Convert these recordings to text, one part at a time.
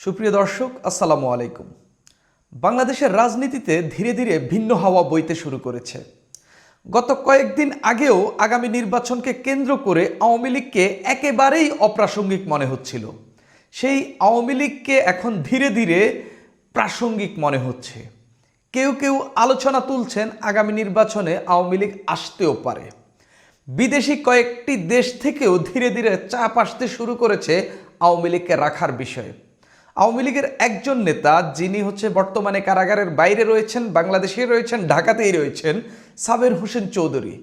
সুপ্রিয় দর্শক, আসসালামু আলাইকুম। বাংলাদেশের রাজনীতিতে ধীরে ধীরে ভিন্ন হাওয়া বইতে শুরু করেছে। গত কয়েকদিন আগেও আগামী নির্বাচনকে কেন্দ্র করে আওয়ামী লীগকে একেবারেই অপ্রাসঙ্গিক মনে হচ্ছিল। সেই আওয়ামী লীগকে এখন ধীরে ধীরে প্রাসঙ্গিক মনে হচ্ছে। কেউ কেউ আলোচনা তুলছেন আগামী নির্বাচনে আওয়ামী লীগ আসতেও পারে। বিদেশি কয়েকটি দেশ থেকেও ধীরে ধীরে চাপ আসতে শুরু করেছে আওয়ামী লীগকে রাখার বিষয়ে। আওয়ামী লীগের একজন নেতা, যিনি বর্তমানে কারাগারের বাইরে রয়েছেন, বাংলাদেশে রয়েছেন, ঢাকাতেই রয়েছেন, সাবের হোসেন চৌধুরী,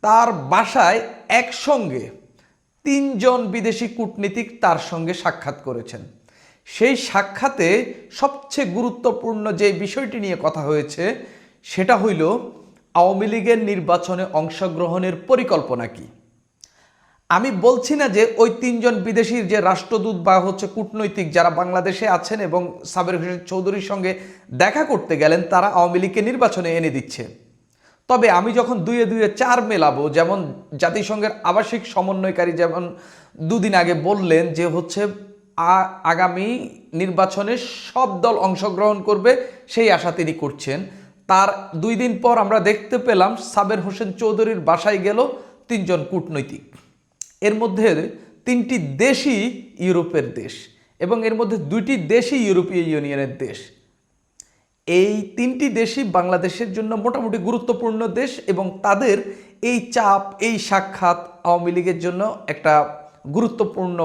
তার বাসায় একসঙ্গে ৩ জন বিদেশি কূটনীতিক তার সঙ্গে সাক্ষাৎ করেছেন। সেই সাক্ষাতে সবচেয়ে গুরুত্বপূর্ণ যে বিষয়টি নিয়ে কথা হয়েছে সেটা হইল আওয়ামী লীগের নির্বাচনে অংশগ্রহণের পরিকল্পনা কি। আমি বলছি না যে ওই ৩ জন বিদেশির যে রাষ্ট্রদূত বা কূটনৈতিক যারা বাংলাদেশে আছেন এবং সাবের হোসেন চৌধুরীর সঙ্গে দেখা করতে গেলেন তারা আওয়ামী লীগকে নির্বাচনে এনে দিচ্ছে। তবে আমি যখন দুয়ে দুয়ে ৪ মেলাবো, যেমন জাতিসংঘের আবাসিক সমন্বয়কারী যেমন দুদিন আগে বললেন যে আগামী নির্বাচনে সব দল অংশগ্রহণ করবে, সেই আশা তিনি করছেন। তার ২ দিন পর আমরা দেখতে পেলাম সাবের হোসেন চৌধুরীর বাসায় গেল ৩ জন কূটনৈতিক। এর মধ্যে ৩টি দেশই ইউরোপের দেশ এবং এর মধ্যে ২টি দেশই ইউরোপীয় ইউনিয়নের দেশ। এই ৩টি দেশই বাংলাদেশের জন্য মোটামুটি গুরুত্বপূর্ণ দেশ এবং তাদের এই চাপ, এই সাক্ষাৎ আওয়ামী লীগের জন্য একটা গুরুত্বপূর্ণ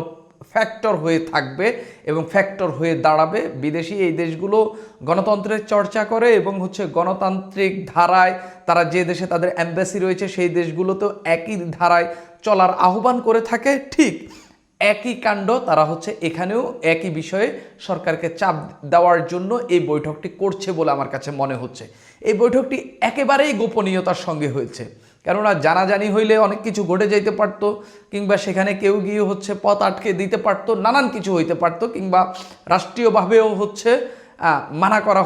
ফ্যাক্টর হয়ে থাকবে এবং ফ্যাক্টর হয়ে দাঁড়াবে। বিদেশি এই দেশগুলো গণতন্ত্রের চর্চা করে এবং গণতান্ত্রিক ধারায় তারা যে দেশে তাদের অ্যাম্বাসি রয়েছে সেই দেশগুলোতেও একই ধারায় চলার আহ্বান করে থাকে। ঠিক একই কাণ্ড তারা এখানেও একই বিষয়ে সরকারকে চাপ দেওয়ার জন্য এই বৈঠকটি করছে বলে আমার কাছে মনে হচ্ছে। এই বৈঠকটি একেবারেই গোপনীয়তার সঙ্গে হয়েছে, কেননা জানাজানি হইলে অনেক কিছু ঘটে যাইতে পারত, কিংবা সেখানে কেউ গিয়ে পথ আটকে দিতে পারত, নানান কিছু হইতে পারত, কিংবা রাষ্ট্রীয়ভাবেও মানা করা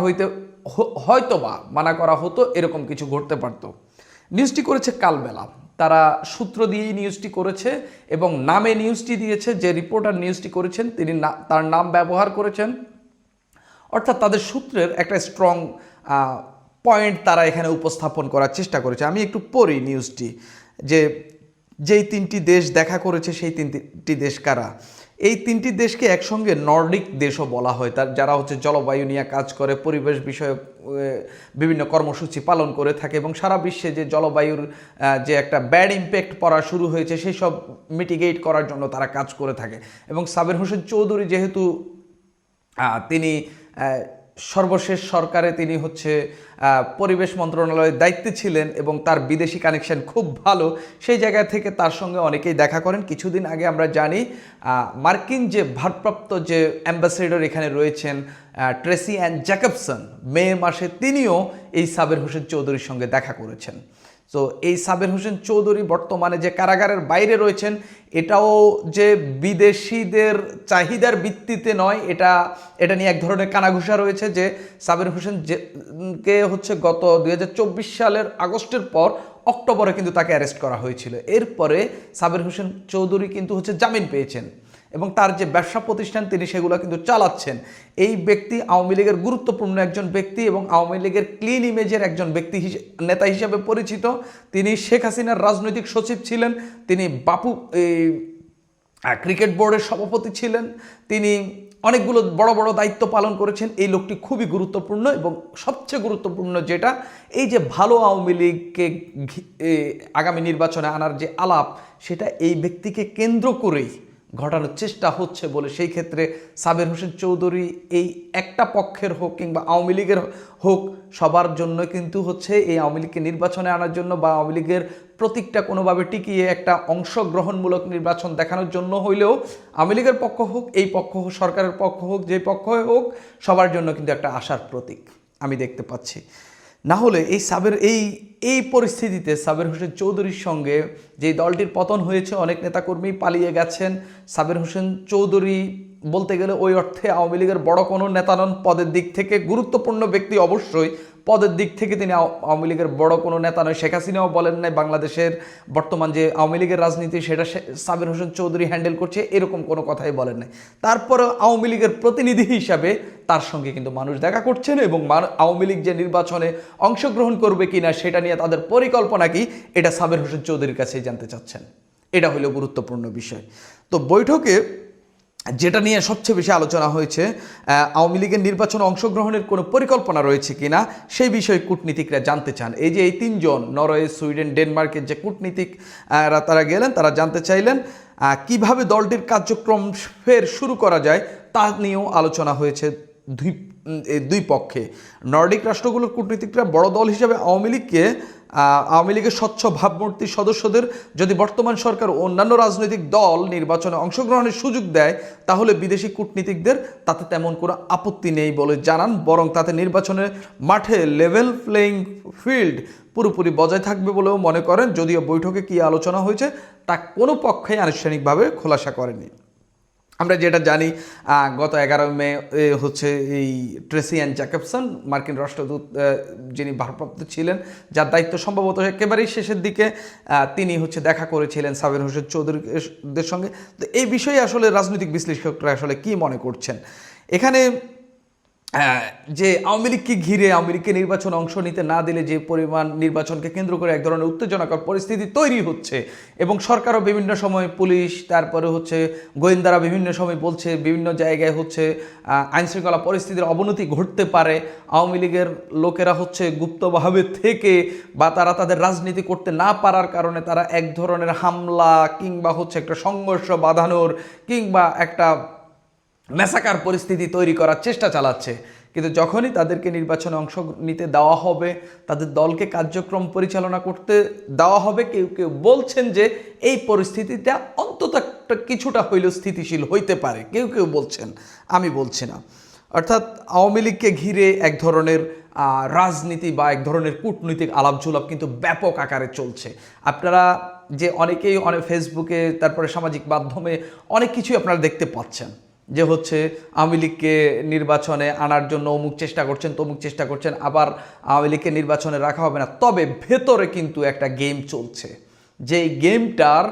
হয়তোবা মানা করা হতো, এরকম কিছু ঘটতে পারত। নিউজটি করেছে কালবেলা, তারা সূত্র দিয়েই নিউজটি করেছে এবং নামে নিউজটি দিয়েছে। যে রিপোর্টার নিউজটি করেছেন তিনি তার নাম ব্যবহার করেছেন, অর্থাৎ তাদের সূত্রের একটা স্ট্রং পয়েন্ট তারা এখানে উপস্থাপন করার চেষ্টা করেছে। আমি একটু পড়ি নিউজটি, যেই 3টি দেশ দেখা করেছে সেই 3টি দেশ কারা। এই 3টি দেশকে একসঙ্গে নর্ডিক দেশও বলা হয়, তার যারা জলবায়ু নিয়ে কাজ করে, পরিবেশ বিষয়ক বিভিন্ন কর্মসূচি পালন করে থাকে এবং সারা বিশ্বে যে জলবায়ুর যে একটা ব্যাড ইম্প্যাক্ট পড়া শুরু হয়েছে সেই সব মিটিগেট করার জন্য তারা কাজ করে থাকে। এবং সাবের হোসেন চৌধুরী যেহেতু তিনি সর্বশেষ সরকারে তিনি পরিবেশ মন্ত্রণালয়ের দায়িত্বে ছিলেন এবং তার বিদেশি কানেকশন খুব ভালো, সেই জায়গা থেকে তার সঙ্গে অনেকেই দেখা করেন। কিছুদিন আগে আমরা জানি মার্কিন যে ভারপ্রাপ্ত যে অ্যাম্বাসেডর এখানে রয়েছেন ট্রেসি অ্যান জ্যাকবসন, মে মাসে তিনিও এই সাবের হোসেন চৌধুরীর সঙ্গে দেখা করেছেন। তো এই সাবের হোসেন চৌধুরী বর্তমানে যে কারাগারের বাইরে রয়েছেন, এটাও যে বিদেশিদের চাহিদার ভিত্তিতে নয়, এটা নিয়ে এক ধরনের কানাঘুষা রয়েছে যে সাবের হোসেন কে গত 2024 সালের আগস্টের পর অক্টোবরে কিন্তু তাকে অ্যারেস্ট করা হয়েছিল। এরপরে সাবের হোসেন চৌধুরী কিন্তু জামিন পেয়েছেন এবং তার যে ব্যবসা প্রতিষ্ঠান তিনি সেগুলো কিন্তু চালাচ্ছেন। এই ব্যক্তি আওয়ামী লীগের গুরুত্বপূর্ণ একজন ব্যক্তি এবং আওয়ামী লীগের ক্লিন ইমেজের একজন ব্যক্তি নেতা হিসেবে পরিচিত। তিনি শেখ হাসিনার রাজনৈতিক সচিব ছিলেন, তিনি বাপু ক্রিকেট বোর্ডের সভাপতি ছিলেন, তিনি অনেকগুলো বড় বড় দায়িত্ব পালন করেছেন। এই লোকটি খুবই গুরুত্বপূর্ণ এবং সবচেয়ে গুরুত্বপূর্ণ যেটা, এই যে ভালো আওয়ামী লীগকে আগামী নির্বাচনে আনার যে আলাপ, সেটা এই ব্যক্তিকে কেন্দ্র করেই ঘটানোর চেষ্টা হচ্ছে বলে সেই ক্ষেত্রে সাবের হোসেন চৌধুরী এই একটা পক্ষের হোক কিংবা আওয়ামী লীগের হোক, সবার জন্য কিন্তু এই আওয়ামী লীগকে নির্বাচনে আনার জন্য বা আওয়ামী লীগের প্রতীকটা কোনোভাবে টিকিয়ে একটা অংশগ্রহণমূলক নির্বাচন দেখানোর জন্য হইলেও আওয়ামী লীগের পক্ষ হোক, এই পক্ষ হোক, সরকারের পক্ষ হোক, যে পক্ষ হোক, সবার জন্য কিন্তু একটা আশার প্রতীক আমি দেখতে পাচ্ছি। না হলে এই পরিস্থিতিতে সাবের হোসেন চৌধুরীর সঙ্গে যে দলটির পতন হয়েছে, অনেক নেতাকর্মী পালিয়ে গেছেন, সাবের হোসেন চৌধুরী বলতে গেলে ওই অর্থে আওয়ামী লীগের বড় কোনো নেতা নন, পদের দিক থেকে গুরুত্বপূর্ণ ব্যক্তি অবশ্যই, পদের দিক থেকে তিনি আওয়ামী লীগের বড় কোনো নেতা নয়। শেখ হাসিনাও বলেন নাই বাংলাদেশের বর্তমান যে আওয়ামী লীগের রাজনীতি সেটা সাবির হোসেন চৌধুরী হ্যান্ডেল করছে, এরকম কোনো কথাই বলেন নাই। তারপরেও আওয়ামী লীগের প্রতিনিধি হিসাবে তার সঙ্গে কিন্তু মানুষ দেখা করছেন এবং আওয়ামী লীগ যে নির্বাচনে অংশগ্রহণ করবে কিনা সেটা নিয়ে তাদের পরিকল্পনা কি, এটা সাবির হোসেন চৌধুরীর কাছেই জানতে চাচ্ছেন। এটা হলো গুরুত্বপূর্ণ বিষয়। তো বৈঠকে যেটা নিয়ে সবচেয়ে বেশি আলোচনা হয়েছে, আওয়ামী লীগের নির্বাচনে অংশগ্রহণের কোনো পরিকল্পনা রয়েছে কিনা সেই বিষয়ে কূটনীতিকরা জানতে চান। এই যে এই তিনজন নরওয়ে, সুইডেন, ডেনমার্কের যে কূটনীতিক তারা গেলেন, তারা জানতে চাইলেন কিভাবে দলটির কার্যক্রম ফের শুরু করা যায় তা নিয়েও আলোচনা হয়েছে দুই পক্ষে। নর্ডিক রাষ্ট্রগুলোর কূটনীতিকরা বড় দল হিসেবে আওয়ামী লীগের স্বচ্ছ ভাবমূর্তির সদস্যদের যদি বর্তমান সরকার ও অন্যান্য রাজনৈতিক দল নির্বাচনে অংশগ্রহণের সুযোগ দেয় তাহলে বিদেশি কূটনীতিকদের তাতে তেমন কোনো আপত্তি নেই বলে জানান, বরং তাতে নির্বাচনের মাঠে লেভেল প্লেইং ফিল্ড পুরোপুরি বজায় থাকবে বলেও মনে করেন। যদিও বৈঠকে কী আলোচনা হয়েছে তা কোনো পক্ষেই আনুষ্ঠানিকভাবে খোলাসা করেনি। আমরা যেটা জানি, গত 11 মে হচ্ছে এই ট্রেসি অ্যান জ্যাকবসন, মার্কিন রাষ্ট্রদূত যিনি ভারপ্রাপ্ত ছিলেন, যার দায়িত্ব সম্ভবত একেবারেই শেষের দিকে, তিনি হচ্ছে দেখা করেছিলেন সাবির হোসেন চৌধুরীদের সঙ্গে। তো এই বিষয়ে আসলে রাজনৈতিক বিশ্লেষকরা আসলে কি মনে করছেন এখানে, যে আওয়ামী লীগকে ঘিরে আওয়ামী লীগকে নির্বাচনে অংশ নিতে না দিলে যে পরিমাণ নির্বাচনকে কেন্দ্র করে এক ধরনের উত্তেজনাকর পরিস্থিতি তৈরি হচ্ছে এবং সরকারও বিভিন্ন সময়, পুলিশ, তারপরে হচ্ছে গোয়েন্দারা বিভিন্ন সময় বলছে বিভিন্ন জায়গায় হচ্ছে আইনশৃঙ্খলা পরিস্থিতির অবনতি ঘটতে পারে, আওয়ামী লীগের লোকেরা হচ্ছে গুপ্তভাবে থেকে বা তারা তাদের রাজনীতি করতে না পারার কারণে তারা এক ধরনের হামলা কিংবা হচ্ছে একটা সংঘর্ষ বাঁধানোর কিংবা একটা ম্যাসাকার পরিস্থিতি তৈরি করার চেষ্টা চালাচ্ছে। কিন্তু যখনই তাদেরকে নির্বাচনে অংশ নিতে দেওয়া হবে, তাদের দলকে কার্যক্রম পরিচালনা করতে দেওয়া হবে, কেউ কেউ বলছেন যে এই পরিস্থিতিটা অন্তত একটা কিছুটা হইলেও স্থিতিশীল হইতে পারে, কেউ কেউ বলছেন, আমি বলছি না। অর্থাৎ আওয়ামী লীগকে ঘিরে এক ধরনের রাজনীতি বা এক ধরনের কূটনৈতিক আলাপঝুলাপ কিন্তু ব্যাপক আকারে চলছে। আপনারা যে অনেকেই ফেসবুকে, তারপরে সামাজিক মাধ্যমে অনেক কিছুই আপনারা দেখতে পাচ্ছেন যে হচ্ছে আওয়ামী লীগকে নির্বাচনে আনার জন্য অমুক চেষ্টা করছেন, তমুক চেষ্টা করছেন, আবার আওয়ামী লীগকে নির্বাচনে রাখা হবে না। তবে ভেতরে কিন্তু একটা গেম চলছে, যেই গেমটার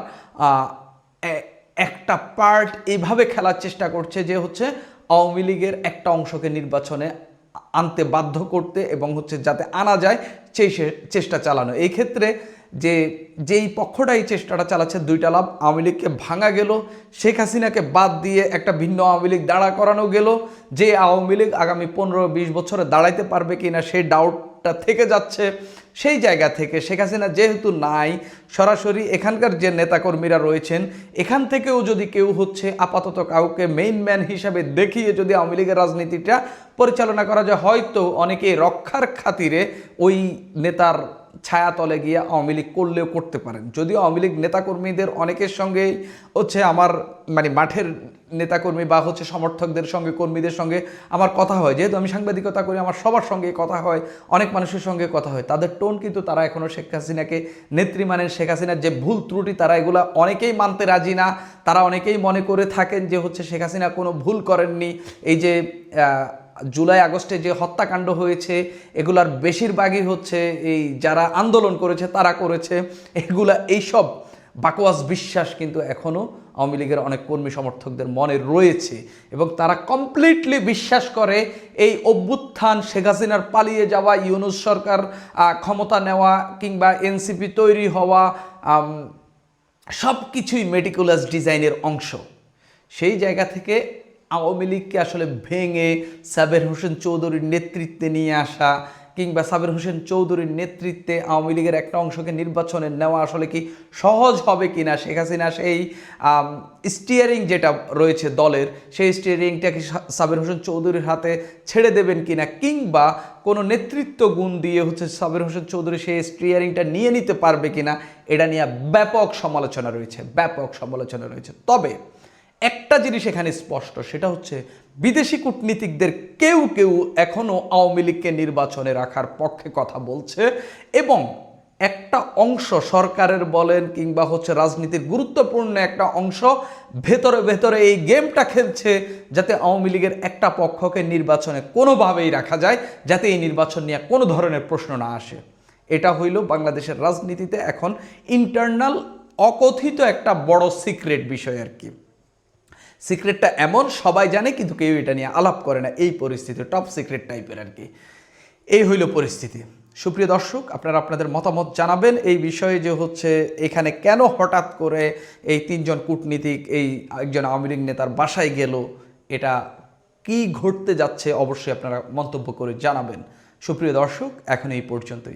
একটা পার্ট এইভাবে খেলার চেষ্টা করছে যে হচ্ছে আওয়ামী লীগের একটা অংশকে নির্বাচনে আনতে বাধ্য করতে এবং হচ্ছে যাতে আনা যায় সেই চেষ্টা চালানো। এই ক্ষেত্রে যেই পক্ষটা এই চেষ্টাটা চালাচ্ছে, দুইটা লাভ: আওয়ামী লীগকে ভাঙা গেল, শেখ হাসিনাকে বাদ দিয়ে একটা ভিন্ন আওয়ামী লীগ দাঁড়া করানো গেল। যে আওয়ামী লীগ আগামী 15-20 বছরে দাঁড়াইতে পারবে কি না সেই ডাউটটা থেকে যাচ্ছে। সেই জায়গা থেকে শেখ হাসিনা যেহেতু নাই, সরাসরি এখানকার যে নেতাকর্মীরা রয়েছেন এখান থেকেও যদি কেউ হচ্ছে আপাতত কাউকে মেইন ম্যান হিসাবে দেখিয়ে যদি আওয়ামী লীগের রাজনীতিটা পরিচালনা করা যায়, হয়তো অনেকে রক্ষার খাতিরে ওই নেতার ছায়াতলে গিয়ে আওয়ামী লীগ করলেও করতে পারেন। যদিও আওয়ামী লীগ নেতাকর্মীদের অনেকের সঙ্গেই হচ্ছে আমার মাঠের নেতাকর্মী বা হচ্ছে সমর্থকদের সঙ্গে, কর্মীদের সঙ্গে আমার কথা হয়, যেহেতু আমি সাংবাদিকতা করি, আমার সবার সঙ্গে কথা হয়, অনেক মানুষের সঙ্গে কথা হয়, তাদের টোন কিন্তু তারা এখনও শেখ হাসিনাকে নেত্রী মানেন। শেখ হাসিনার যে ভুল ত্রুটি তারা এগুলা অনেকেই মানতে রাজি না। তারা অনেকেই মনে করে থাকেন যে হচ্ছে শেখ হাসিনা কোনো ভুল করেননি। এই যে জুলাই আগস্টে যে হত্যাকাণ্ড হয়েছে এগুলার বেশিরভাগই হচ্ছে এই যারা আন্দোলন করেছে তারা করেছে। এইসব বাকওয়াস বিশ্বাস কিন্তু এখনও আওয়ামী লীগের অনেক কর্মী সমর্থকদের মনে রয়েছে এবং তারা কমপ্লিটলি বিশ্বাস করে এই অভ্যুত্থান, শেখ হাসিনার পালিয়ে যাওয়া, ইউনূস সরকার ক্ষমতা নেওয়া কিংবা এনসিপি তৈরি হওয়া সব কিছুই মেটিকুলাস ডিজাইনের অংশ। সেই জায়গা থেকে আওয়ামী লীগকে আসলে ভেঙে সাবের হোসেন চৌধুরীর নেতৃত্বে নিয়ে আসা কিংবা সাবের হোসেন চৌধুরীর নেতৃত্বে আওয়ামী লীগের একটা অংশকে নির্বাচনে নেওয়া আসলে কি সহজ হবে কিনা, শেখ হাসিনা সেই স্টিয়ারিং যেটা রয়েছে দলের সেই স্টিয়ারিংটাকে সাবের হোসেন চৌধুরীর হাতে ছেড়ে দেবেন কিনা, কিংবা কোনো নেতৃত্ব গুণ দিয়ে হচ্ছে সাবের হোসেন চৌধুরী সেই স্টিয়ারিংটা নিয়ে নিতে পারবে কিনা, এটা নিয়ে ব্যাপক সমালোচনা রয়েছে। তবে একটা জিনিস এখানে স্পষ্ট, সেটা হচ্ছে বিদেশি কূটনীতিকদের কেউ কেউ এখনও আওয়ামী লীগকে নির্বাচনে রাখার পক্ষে কথা বলছে এবং একটা অংশ সরকারের বলেন কিংবা হচ্ছে রাজনীতির গুরুত্বপূর্ণ একটা অংশ ভেতরে ভেতরে এই গেমটা খেলছে যাতে আওয়ামী লীগের একটা পক্ষকে নির্বাচনে কোনোভাবেই রাখা যায়, যাতে এই নির্বাচন নিয়ে কোনো ধরনের প্রশ্ন না আসে। এটা হইল বাংলাদেশের রাজনীতিতে এখন ইন্টারনাল অকথিত একটা বড় সিক্রেট বিষয় আর কি। সিক্রেটটা এমন সবাই জানে কিন্তু কেউ এটা নিয়ে আলাপ করে না, এই পরিস্থিতি টপ সিক্রেট টাইপের আর কি। এই হইল পরিস্থিতি। সুপ্রিয় দর্শক, আপনারা আপনাদের মতামত জানাবেন এই বিষয়ে, যে হচ্ছে এখানে কেন হঠাৎ করে এই তিনজন কূটনীতিক এই একজন আওয়ামী লীগ নেতার বাসায় গেল, এটা কি ঘটতে যাচ্ছে, অবশ্যই আপনারা মন্তব্য করে জানাবেন। সুপ্রিয় দর্শক, এখন এই পর্যন্তই।